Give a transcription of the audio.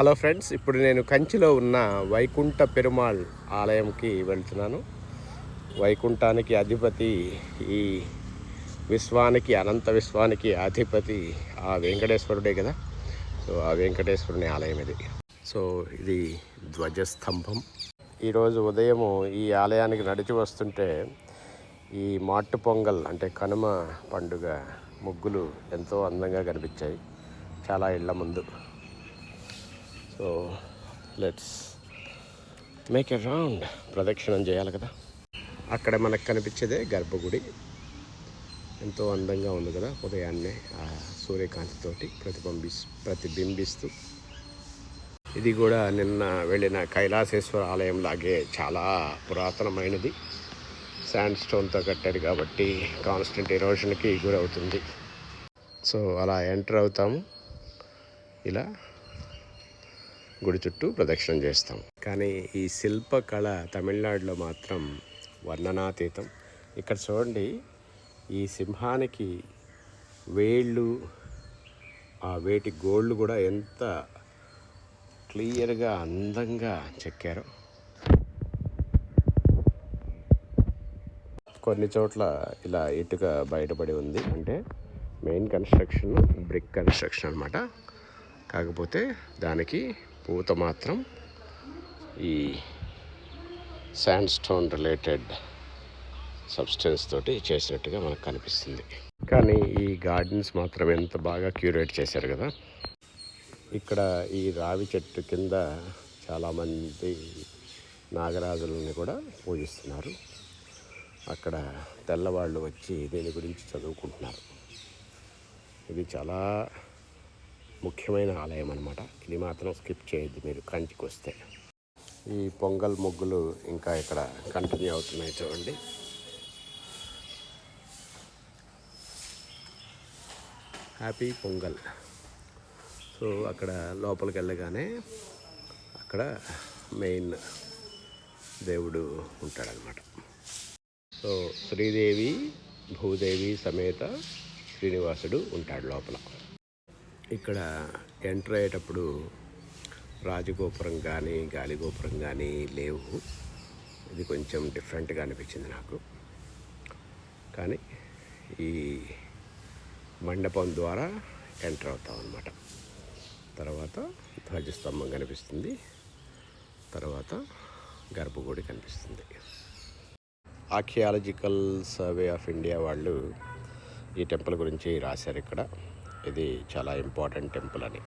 Hello friends, ఇప్పుడు నేను కంచిలో ఉన్న వైకుంఠ పెరుమాళ్ ఆలయంకి వెళ్తున్నాను. వైకుంఠానికి అధిపతి, ఈ విశ్వానికి, అనంత విశ్వానికి అధిపతి ఆ వెంకటేశ్వరుడే కదా. సో ఆ వెంకటేశ్వరుని ఆలయం ఇది. సో ఇది ధ్వజస్తంభం. ఈరోజు ఉదయము ఈ ఆలయానికి నడిచి వస్తుంటే ఈ మాట్టు పొంగల్ అంటే కనుమ పండుగ ముగ్గులు ఎంతో అందంగా కనిపించాయి చాలా ఇళ్ల ముందు. So let's make a round. ప్రదక్షిణం చేయాలి కదా. అక్కడ మనకు కనిపించేదే గర్భగుడి. ఎంతో అందంగా ఉంది కదా. ఉదయాన్నే ఆ సూర్యకాంతితోటి ప్రతిబింబిస్తూ. ఇది కూడా నిన్న వెళ్ళిన కైలాసేశ్వర ఆలయం లాగే చాలా పురాతనమైనది. శాండ్ స్టోన్తో కట్టారు కాబట్టి కాన్స్టెంట్ ఎరోషన్కి గురవుతుంది. సో అలా ఎంటర్ అవుతాము. ఇలా గుడి చుట్టూ ప్రదక్షిణం చేస్తాం. కానీ ఈ శిల్పకళ తమిళనాడులో మాత్రం వర్ణనాతీతం. ఇక్కడ చూడండి, ఈ సింహానికి వేళ్ళు, ఆ వేటి గోళ్ళు కూడా ఎంత క్లియర్గా అందంగా చెక్కారో. కొన్ని చోట్ల ఇలా ఇటుక బయటపడి ఉంది. అంటే మెయిన్ కన్స్ట్రక్షన్ బ్రిక్ కన్స్ట్రక్షన్ అన్నమాట. కాకపోతే దానికి పూత మాత్రం ఈ శాండ్ స్టోన్ రిలేటెడ్ సబ్స్టెన్స్ తోటి చేసినట్టుగా మనకు కనిపిస్తుంది. కానీ ఈ గార్డెన్స్ మాత్రం ఎంత బాగా క్యూరేట్ చేశారు కదా. ఇక్కడ ఈ రావి చెట్టు కింద చాలామంది నాగరాజులని కూడా పూజిస్తున్నారు. అక్కడ తెల్లవాళ్ళు వచ్చి దీని గురించి చదువుకుంటున్నారు. ఇది చాలా ముఖ్యమైన ఆలయం అన్నమాట. ఇది మాత్రం స్కిప్ చేయొద్దు మీరు కంచికి వస్తే. ఈ పొంగల్ ముగ్గులు ఇంకా ఇక్కడ కంటిన్యూ అవుతున్నాయి చూడండి. హ్యాపీ పొంగల్. సో అక్కడ లోపలికి వెళ్ళగానే అక్కడ మెయిన్ దేవుడు ఉంటాడనమాట. సో శ్రీదేవి భూదేవి సమేత శ్రీనివాసుడు ఉంటాడు లోపల. ఇక్కడ ఎంటర్ అయ్యేటప్పుడు రాజగోపురం కానీ గాలిగోపురం కానీ లేవు. ఇది కొంచెం డిఫరెంట్గా అనిపించింది నాకు. కానీ ఈ మండపం ద్వారా ఎంటర్ అవుతాం అన్నమాట. తర్వాత ధ్వజస్తంభం కనిపిస్తుంది. తర్వాత గర్భగుడి కనిపిస్తుంది. ఆర్కియాలజికల్ సర్వే ఆఫ్ ఇండియా వాళ్ళు ఈ టెంపుల్ గురించి రాశారు ఇక్కడ. ఇది చాలా ఇంపార్టెంట్ టెంపుల్ అని.